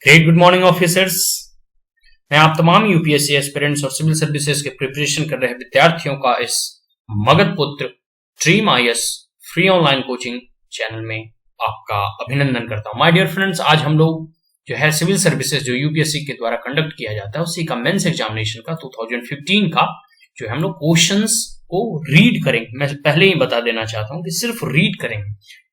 Great good morning officers. मैं आप तमाम यूपीएससी एस्पिरेंट्स और सिविल सर्विसेज के प्रिपरेशन कर रहे विद्यार्थियों का इस मगध पुत्र dream IAS free online coaching channel में आपका अभिनंदन करता हूं। माय डियर फ्रेंड्स, आज हम लोग जो है सिविल सर्विसेज जो यूपीएससी के द्वारा कंडक्ट किया जाता है उसी का मेंस एग्जामिनेशन का 2015 का जो है हम लोग क्वेश्चंस को रीड करेंगे। मैं पहले ही बता देना चाहता हूं कि सिर्फ रीड करेंगे।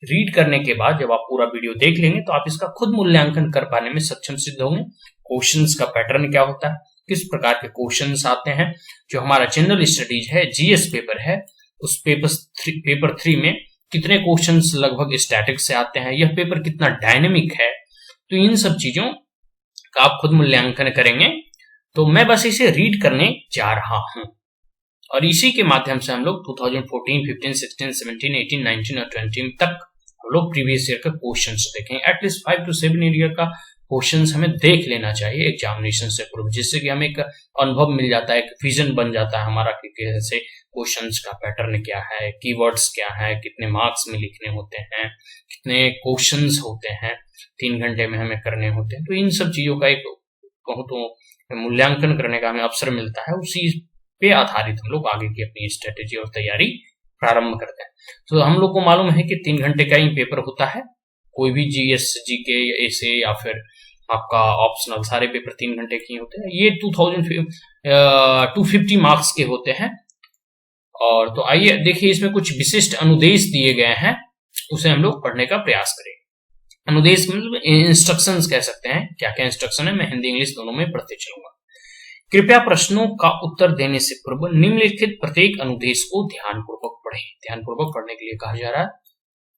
रीड करने के बाद जब आप पूरा वीडियो देख लेंगे तो आप इसका खुद मूल्यांकन कर पाने में सक्षम सिद्ध होंगे। क्वेश्चंस का पैटर्न क्या होता है, किस प्रकार के क्वेश्चंस आते हैं, जो हमारा जनरल स्टडीज है, जीएस पेपर है, उस पेपर 3 में कितने क्वेश्चंस लगभग स्टैटिक से आते हैं, यह पेपर कितना डायनेमिक है, तो इन सब चीजों का आप खुद मूल्यांकन करेंगे। तो मैं बस इसे रीड करने जा रहा हूं और इसी के माध्यम से हम लोग 2014, 15, 16, 17, 18, 19 और 20 तक हम लोग प्रीवियस ईयर का क्वेश्चंस देखेंगे। एटलीस्ट 5 to 7 ईयर का क्वेश्चंस हमें देख लेना चाहिए एग्जामिनेशन से पूर्व, जिससे कि हमें एक अनुभव मिल जाता है, एक विजन बन जाता है हमारा कि कैसे क्वेश्चंस का पैटर्न क्या है, कीवर्ड्स क्या है, कितने मार्क्स में लिखने होते हैं, कितने क्वेश्चंस होते हैं, 3 घंटे में हमें करने होते हैं। तो इन सब चीजों का एक कहूं तो मूल्यांकन करने का हमें अवसर मिलता है। उसी पे आधारित हम लोग आगे की अपनी स्ट्रेटेजी और तैयारी प्रारंभ करते हैं। तो हम लोग को मालूम है कि 3 घंटे का ही पेपर होता है। कोई भी जीएस, जीके, एसे या फिर आपका ऑप्शनल, सारे पेपर 3 घंटे के ही होते हैं। ये 250 मार्क्स के होते हैं। और तो आइए देखिए, इसमें कुछ विशिष्ट अनुदेश दिए गए हैं, उसे हम लोग पढ़ने का प्रयास करेंगे। अनुदेश मतलब इंस्ट्रक्शंस कह सकते हैं। क्या क्या इंस्ट्रक्शन है, मैं हिंदी इंग्लिश दोनों में पढ़ते चलूंगा। कृपया प्रश्नों का उत्तर देने से पूर्व निम्नलिखित प्रत्येक अनुदेश को ध्यानपूर्वक पढ़ें। ध्यानपूर्वक पढ़ने के लिए कहा जा रहा है।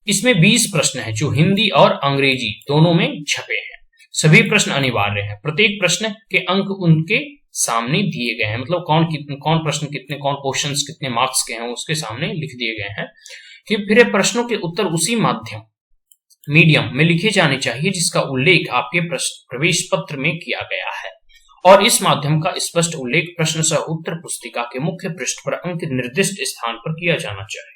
इसमें 20 प्रश्न हैं जो हिंदी और अंग्रेजी दोनों में छपे हैं। सभी प्रश्न अनिवार्य हैं। प्रत्येक प्रश्न के अंक उनके सामने दिए गए हैं, मतलब कौन प्रश्न कितने, कौन क्वेश्चंस कितने मार्क्स के हैं उसके सामने लिख दिए गए हैं। फिर प्रश्नों के उत्तर उसी मीडियम में लिखे जाने चाहिए जिसका उल्लेख आपके प्रवेश पत्र में किया गया है, और इस माध्यम का स्पष्ट उल्लेख प्रश्न सह उत्तर पुस्तिका के मुख्य पृष्ठ पर अंकित निर्दिष्ट स्थान पर किया जाना चाहिए।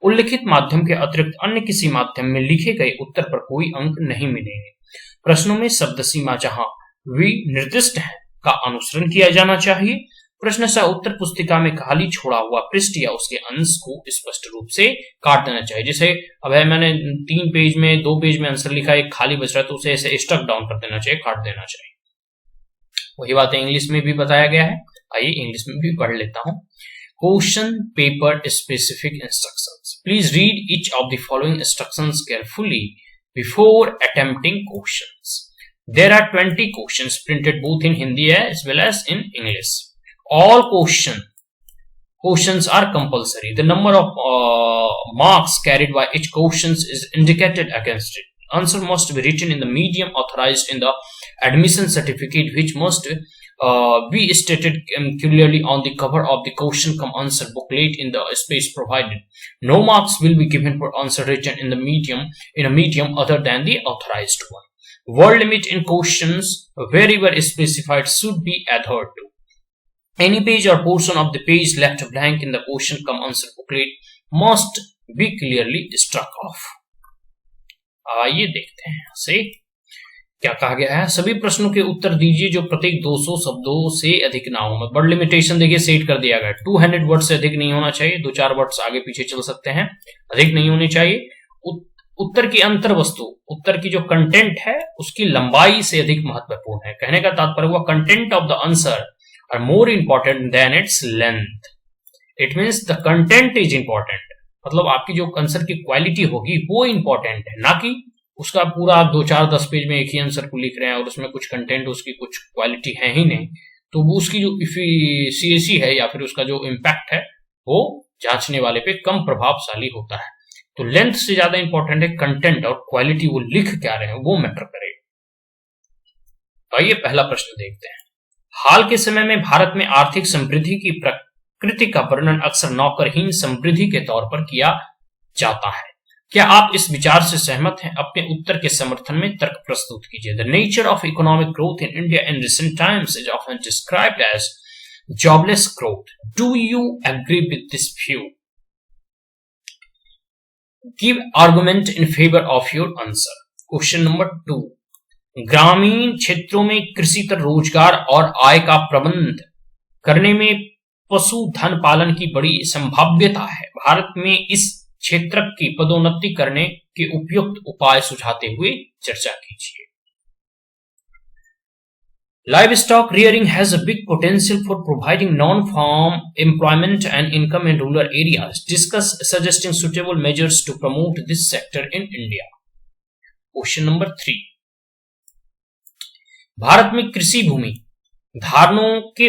उल्लिखित माध्यम के अतिरिक्त अन्य किसी माध्यम में लिखे गए उत्तर पर कोई अंक नहीं मिलेंगे। प्रश्नों में शब्द सीमा जहां निर्दिष्ट है का अनुसरण किया जाना चाहिए। प्रश्न सह उत्तर पुस्तिका में खाली छोड़ा हुआ पृष्ठ या उसके अंश को स्पष्ट रूप से काट देना चाहिए। जैसे अब है, मैंने 3 पेज में 2 पेज में आंसर लिखा, एक खाली बच रहा है, तो उसे ऐसे स्टक डाउन कर देना चाहिए, काट देना चाहिए। वही बात इंग्लिश में भी बताया गया है। आइए इंग्लिश में भी पढ़ लेता हूं। Question paper specific instructions. Please read each of the following instructions carefully before attempting questions. There are 20 questions printed both in Hindi as well as in English. All questions are compulsory. The number of marks carried by each question is indicated against it. Answer must be written in the medium authorized in the admission certificate, which must be stated clearly on the cover of the question cum answer booklet in the space provided. No marks will be given for answer written in a medium other than the authorized one. Word limit in questions wherever specified should be adhered to. Any page or portion of the page left blank in the question cum answer booklet must be clearly struck off. आइए देखते हैं से क्या कहा गया है। सभी प्रश्नों के उत्तर दीजिए जो प्रत्येक 200 शब्दों से अधिक ना हो। वर्ड लिमिटेशन देखिए सेट कर दिया गया, 200 वर्ड से अधिक नहीं होना चाहिए। 2-4 वर्ड्स आगे पीछे चल सकते हैं, अधिक नहीं होने चाहिए। उत्तर की अंतर वस्तु, उत्तर की जो कंटेंट है उसकी लंबाई से अधिक महत्वपूर्ण है। कहने का तात्पर्य हुआ content of the answer are more important than its length. It means the content is important, मतलब आपकी जो आंसर की क्वालिटी होगी वो इंपॉर्टेंट है, ना कि उसका पूरा आप 2-4-10 पेज में एक ही आंसर को लिख रहे हैं और उसमें कुछ कंटेंट, उसकी कुछ क्वालिटी है ही नहीं, तो वो उसकी जो इफिशिएंसी है या फिर उसका जो इम्पैक्ट है वो जांचने वाले पे कम प्रभावशाली होता है। तो लेंथ से ज्यादा इंपॉर्टेंट है कंटेंट और क्वालिटी, वो लिख क्या रहे हैं वो मैटर करेगा। आइए पहला प्रश्न देखते हैं। हाल के समय में भारत में आर्थिक समृद्धि की प्रकृति का वर्णन अक्सर नौकरहीन समृद्धि के तौर पर किया जाता है। क्या आप इस विचार से सहमत हैं? अपने उत्तर के समर्थन में तर्क प्रस्तुत कीजिए। The nature of economic growth in India in recent times is often described as jobless growth. Do you agree with this view? Give argument in favor of your answer. Question number 2. ग्रामीण क्षेत्रों में कृषितर रोजगार और आय का प्रबंध करने में पशुधन पालन की बड़ी संभाव्यता है। भारत में इस क्षेत्र की पदोन्नति करने के उपयुक्त उपाय सुझाते हुए चर्चा कीजिए। Livestock rearing has a big potential for providing non-farm employment and income in rural areas. Discuss suggesting suitable measures to promote this sector in India. Question number 3. Bharat में कृषि भूमि धारणों के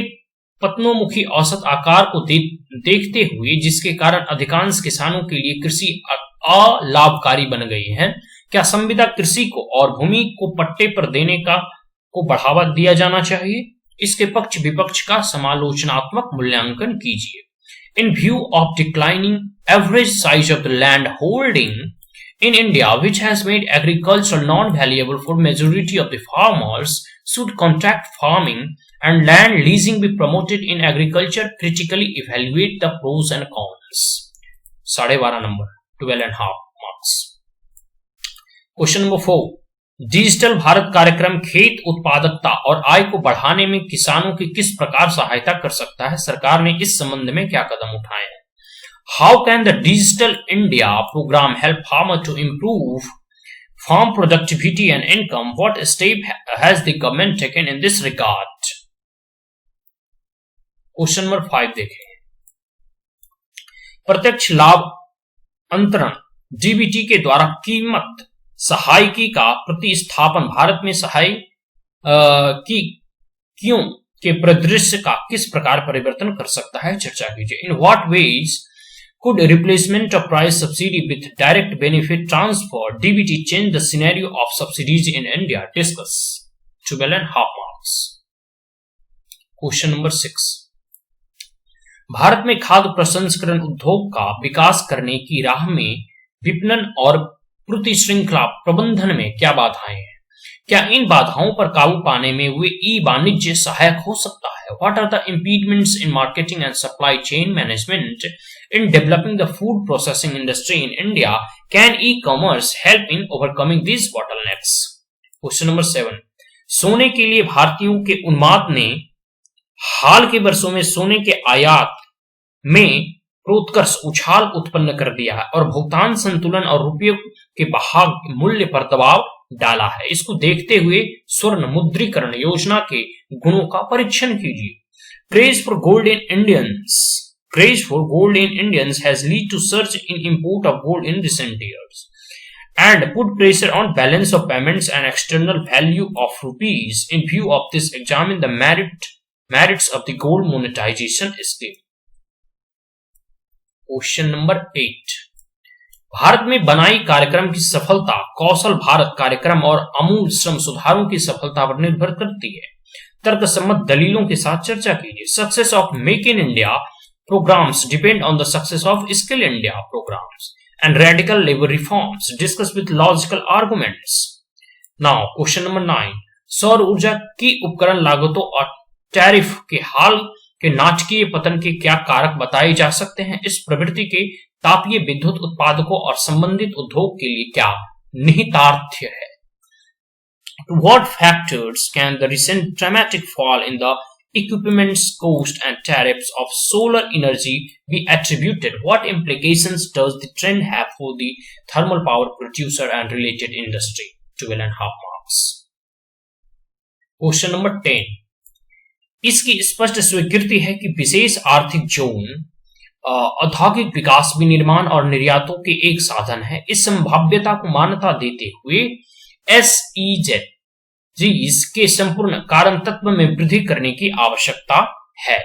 पतनोमुखी औसत आकार को देखते हुए, जिसके कारण अधिकांश किसानों के लिए कृषि अलाभकारी बन गई है, क्या संविदा कृषि को और भूमि को पट्टे पर देने को बढ़ावा दिया जाना चाहिए? इसके पक्ष विपक्ष का समालोचनात्मक मूल्यांकन कीजिए। इन view of declining average size of the land holding in India, which has made agriculture non-valuable for majority of the farmers, should contract farming and land leasing be promoted in agriculture? Critically evaluate the pros and cons. 12.5 number, 12.5 marks. Question number 4. Digital Bharat कार्यक्रम खेत उत्पादकता और आय को बढ़ाने में किसानों की किस प्रकार सहायता कर सकता है? सरकार ने इस संबंध में क्या कदम उठाए हैं? How can the Digital India program help farmers to improve farm productivity and income? What step has the government taken in this regard? Question number 5 देखें। प्रत्यक्ष लाभ अंतरण डीबीटी के द्वारा कीमत सहायकी का प्रतिस्थापन भारत में सहायकियों के परिदृश्य का किस प्रकार परिवर्तन कर सकता है? चर्चा कीजिए। In what ways could replacement of price subsidy with direct benefit transfer (DBT) change the scenario of subsidies in India? Discuss. 12.5 marks. Question number 6. Bharat में खाद्य प्रसंस्करण उद्योग का विकास करने की राह में विपणन और प्रति श्रृंखला प्रबंधन में क्या बाधाएं हैं? क्या इन बाधाओं पर काबू पाने में वे ई-वाणिज्य सहायक हो सकता है? What are the impediments in marketing and supply chain management in developing the food processing industry in India? Can e-commerce help in overcoming these bottlenecks? Question number 7. सोने के लिए भारतीयों के उन्माद ने हाल के वर्षों में सोने के आयात में प्रोत्कर्ष उछाल उत्पन्न कर दिया है और भुगतान संतुलन और रुपये के बहाव मूल्य पर दबाव डाला है। इसको देखते हुए स्वर्ण मुद्रीकरण योजना के गुणों का परीक्षण कीजिए। Craze for gold in Indians has led to surge in import of gold in recent years and put pressure on balance of payments and external value of rupees. In view of this, examine the merits of the gold monetization scheme. Question number 8. Bharat में बनाई कार्यक्रम की सफलता कौशल भारत कार्यक्रम और अमूल श्रम सुधारों की सफलता पर निर्भर करती है। तर्कसम्मत दलीलों के साथ चर्चा कीजिए। Success of make in India programmes depend on the success of skill India programmes and radical labour reforms. Discuss with logical arguments. Now question number 9. सौर ऊर्जा की उपकरण लागतों और टैरिफ के हाल के नाटकीय पतन के क्या कारक बताए जा सकते हैं? इस प्रवृत्ति के तापीय विद्युत उत्पादकों और संबंधित उद्योग के लिए क्या निहितार्थ है? To what factors can the recent dramatic fall in the equipment's cost and tariffs of solar energy be attributed? What implications does the trend have for the thermal power producer and related industry? 12.5 marks. Question number 10. इसकी स्पष्ट स्वीकृति है कि विशेष आर्थिक zone औद्योगिक विकास विनिर्माण और निर्यातों के एक साधन है। इस संभाव्यता को मान्यता देते हुए SEZs के संपूर्ण कारण तत्व में वृद्धि करने की आवश्यकता है।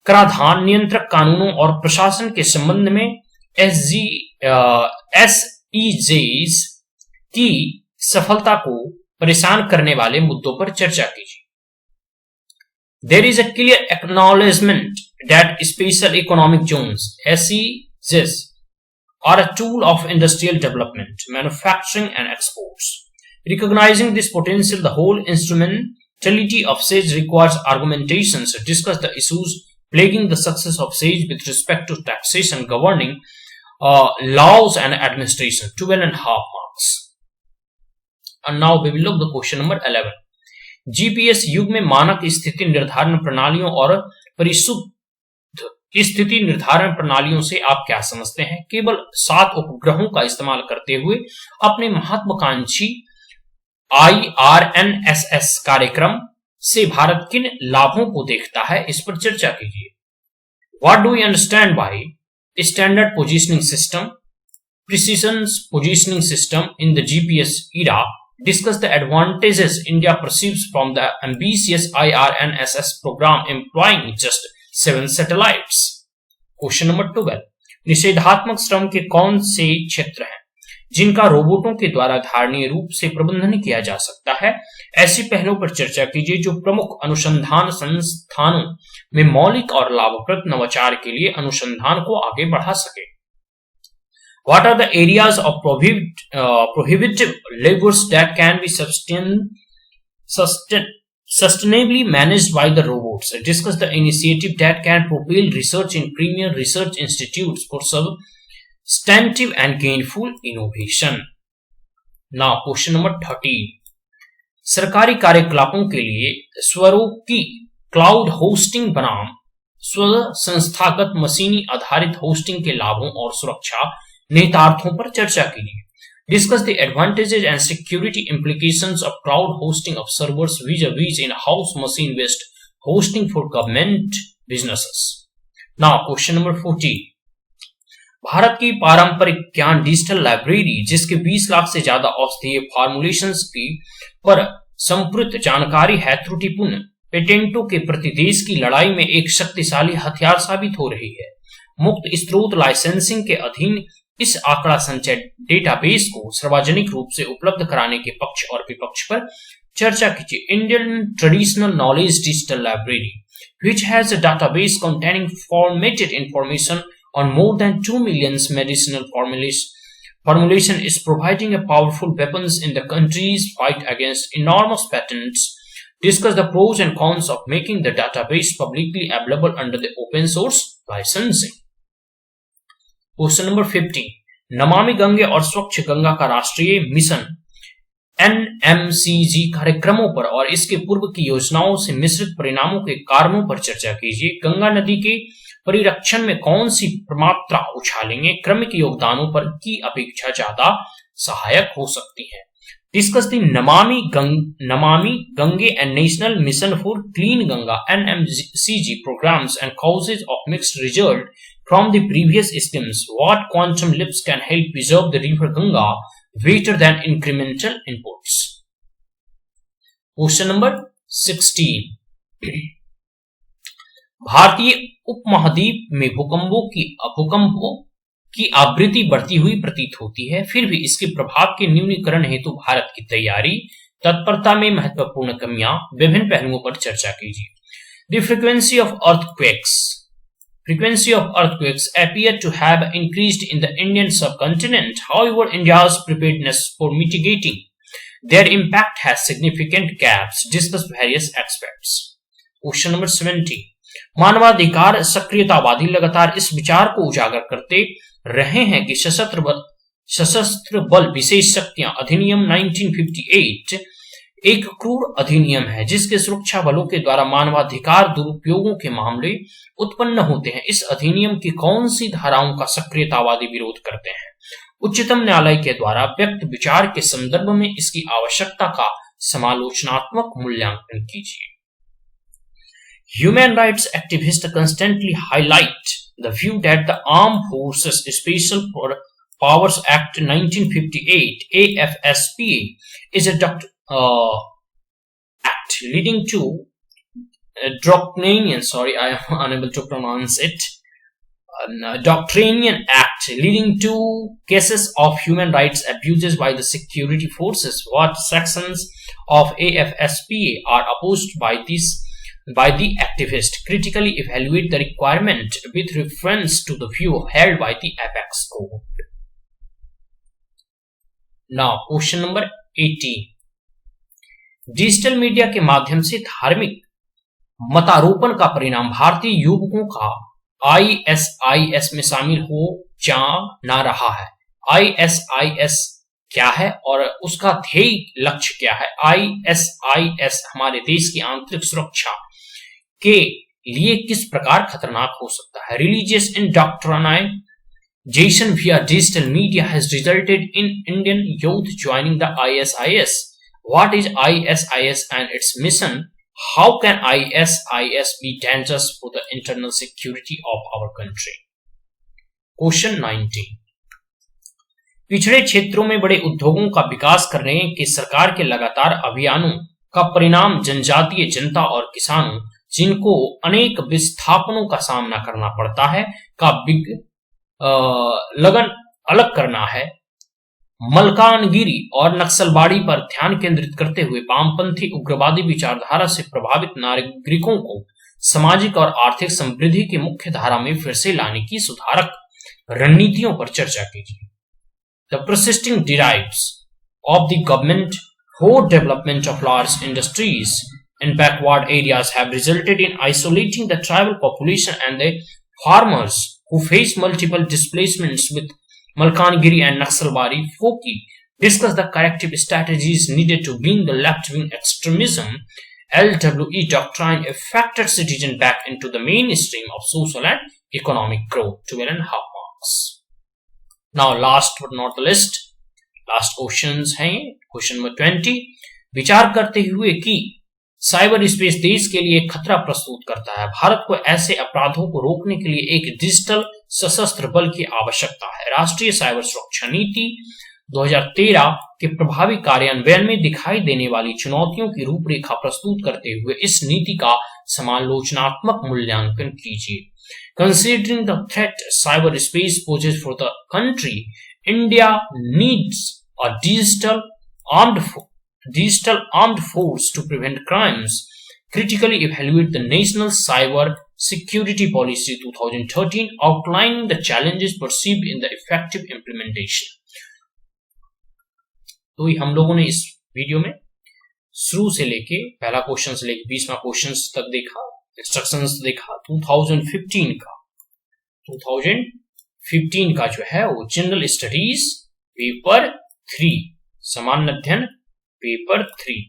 कराधान नियंत्रक कानूनों और प्रशासन के संबंध में SEZs की सफलता को परेशान करने वाले मुद्दों पर चर्चा कीजिए। There is a clear acknowledgement that special economic zones (SEZs) are a tool of industrial development, manufacturing and exports. Recognizing this potential, the whole instrumentality of SEZ requires argumentations to discuss the issues plaguing the success of SEZ with respect to taxation, governing laws and administration. 12.5 marks. And now we will look the question number 11. GPS युग में मानक स्थिति निर्धारण प्रणालियों और परिशुद्ध स्थिति निर्धारण प्रणालियों से आप क्या समझते हैं? केवल 7 उपग्रहों का इस्तेमाल करते हुए अपने महत्वाकांक्षी IRNSS कार्यक्रम से भारत किन लाभों को देखता है, इस पर चर्चा कीजिए. What do we understand by standard positioning system, precision positioning system in the GPS era? Discuss the advantages India perceives from the ambitious IRNSS program employing just 7 satellites. Question number 12. निषेधात्मक श्रम के कौन से क्षेत्र हैं जिनका रोबोटों के द्वारा धारणीय रूप से प्रबंधन किया जा सकता है? ऐसी पहलों पर चर्चा कीजिए जो प्रमुख अनुसंधान संस्थानों में मौलिक और लाभप्रद नवाचार के लिए अनुसंधान को आगे बढ़ा सके. What are the areas of prohibitive labors that can be sustainably managed by the robots? Discuss the initiative that can propel research in premier research institutes for substantive and gainful innovation. Now, question number 13. सरकारी कार्यकलापों के लिए स्वरूपी cloud hosting बनाम स्व संस्थागत मशीनी आधारित होस्टिंग के लाभों और सुरक्षा नेतार्थों पर चर्चा कीजिए. Discuss the advantages and security implications of cloud hosting of servers vis-a-vis in-house machine-based hosting for government businesses. Now, question number 14. Bharat की पारंपरिक ज्ञान डिजिटल लाइब्रेरी, जिसके 20 लाख से ज्यादा औषधीय फॉर्मुलेशंस की पर संपूर्ण जानकारी है, त्रुटिपूर्ण पेटेंटों के प्रति देश की लड़ाई में एक शक्तिशाली हथियार साबित हो रही है. मुक्त स्रोत लाइसेंसिंग के अधीन इस आंकड़ा संचय डेटाबेस को सार्वजनिक रूप से उपलब्ध कराने के पक्ष और विपक्ष पर चर्चा कीजिए. Indian traditional knowledge digital library, which has a database containing formatted information on more than 2 million medicinal formulation, is providing a powerful weapons in the country's fight against enormous patents. Discuss the pros and cons of making the database publicly available under the open source licensing. Question number 15. Namami Gange और स्वच्छ गंगा का राष्ट्रीय mission NMCG कार्यक्रमों पर और इसके पूर्व की योजनाओं से मिश्रित परिणामों के कारणों पर चर्चा कीजिए. गंगा नदी के परिरक्षण में कौन सी मात्रा उछालेंगे क्रमिक योगदानों पर की अपेक्षा ज्यादा सहायक हो सकती है. Discuss the Namami Gange and national mission for clean Ganga NMCG programs and causes of mixed result from the previous schemes. What quantum leaps can help preserve the river Ganga better than incremental inputs? Question number 16. भारतीय उपमहाद्वीप में भूकंपों की आवृत्ति बढ़ती हुई प्रतीत होती है, फिर भी इसके प्रभाव के न्यूनीकरण हेतु भारत की तैयारी तत्परता में महत्वपूर्ण कमियां, विभिन्न पहलुओं पर चर्चा कीजिए. The frequency of earthquakes appear to have increased in the Indian subcontinent. However, India's preparedness for mitigating their impact has significant gaps. Discuss various aspects. Question number 17. मानवाधिकार सक्रियतावादी लगातार इस विचार को उजागर करते रहे हैं कि सशस्त्र बल विशेष शक्तियां अधिनियम 1958 एक क्रूर अधिनियम है जिसके सुरक्षा बलों के द्वारा मानवाधिकार दुरुपयोगों के मामले उत्पन्न होते हैं. इस अधिनियम की कौन सी धाराओं का सक्रियतावादी विरोध करते हैं? उच्चतम न्यायालय के द्वारा व्यक्त विचार के संदर्भ में इसकी आवश्यकता का समालोचनात्मक मूल्यांकन कीजिए. Human rights activists constantly highlight the view that the Armed Forces Special Powers Act 1958 AFSPA is a act leading to draconian, sorry, I am unable to pronounce it, Doctrinian Act leading to cases of human rights abuses by the security forces. What sections of AFSPA are opposed by the activist? Critically evaluate the requirement with reference to the view held by the Apex Court. Now, question number 18. Digital media के माध्यम से धार्मिक मतारोपण का परिणाम भारतीय युवकों का ISIS में शामिल हो जा ना रहा है. ISIS क्या है और उसका ध्येय लक्ष्य क्या है। ISIS हमारे देश की आंतरिक सुरक्षा के लिए किस प्रकार खतरनाक हो सकता है। Religious indoctrination via digital media has resulted in Indian youth joining the ISIS. What is ISIS and its mission? How can ISIS be dangerous for the internal security of our country? Question 19. पिछड़े क्षेत्रों में बड़े उद्योगों का विकास करने के सरकार के लगातार अभियानों का परिणाम जनजातीय जनता और किसानों, जिनको अनेक विस्थापनों का सामना करना पड़ता है, का लगन अलग करना है। मलकानगिरी और नक्सलबाड़ी पर ध्यान केंद्रित करते हुए वामपंथी उग्रवादी विचारधारा से प्रभावित नागरिकों को सामाजिक और आर्थिक समृद्धि की मुख्य धारा में फिर से लाने की सुधारक रणनीतियों पर चर्चा कीजिए। The persisting derives of the government for development of large industries in backward areas have resulted in isolating the tribal population and the farmers who face multiple displacements with Malkangiri and Naxalbari. Foki discuss the corrective strategies needed to bring the left-wing extremism, LWE doctrine affected citizen back into the mainstream of social and economic growth. 12.5 marks. Now last but not the least, last questions हैं। Question number 20, विचार करते हुए कि cyber space देश के लिए खतरा प्रस्तुत करता है, भारत को ऐसे अपराधों को रोकने के लिए एक डिजिटल सशस्त्र बल की आवश्यकता है। राष्ट्रीय साइबर सुरक्षा नीति 2013 के प्रभावी कार्यान्वयन में दिखाई देने वाली चुनौतियों की रूपरेखा प्रस्तुत करते हुए इस नीति का समालोचनात्मक मूल्यांकन कीजिए। Considering the threat cyberspace poses for the country, India needs a digital armed force to prevent crimes. Critically evaluate the National Cyber Security Policy 2013, outlining the challenges perceived in the effective implementation. तो हम लोगों ने इस video में शुरू से लेके पहला क्वेश्चन से लेके 20वां क्वेश्चन तक देखा, इंस्ट्रक्शंस देखा। 2015 का जो है वो जनरल स्टडीज पेपर 3, सामान्य अध्ययन पेपर 3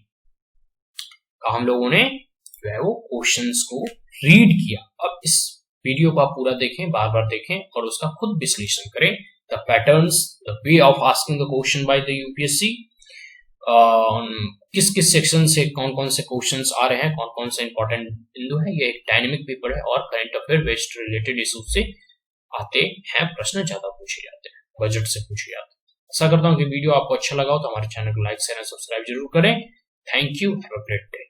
का हम लोगों ने जो है वो क्वेश्चंस को रीड किया। अब इस वीडियो को आप पूरा देखें, बार बार देखें और उसका खुद विश्लेषण करें। The patterns, the way of asking the question by the UPSC, किस किस सेक्शन से कौन कौन से क्वेश्चंस आ रहे हैं, कौन कौन से इंपॉर्टेंट बिंदु है। ये एक डायनेमिक पेपर है और current affair based related issue से आते हैं, प्रश्न ज्यादा पूछे जाते हैं, बजट से पूछे जाते हैं। आशा करता हूँ कि वीडियो आपको अच्छा लगा हो तो हमारे चैनल को लाइक शेयर एंड सब्सक्राइब जरूर करें। Thank you, have a great day.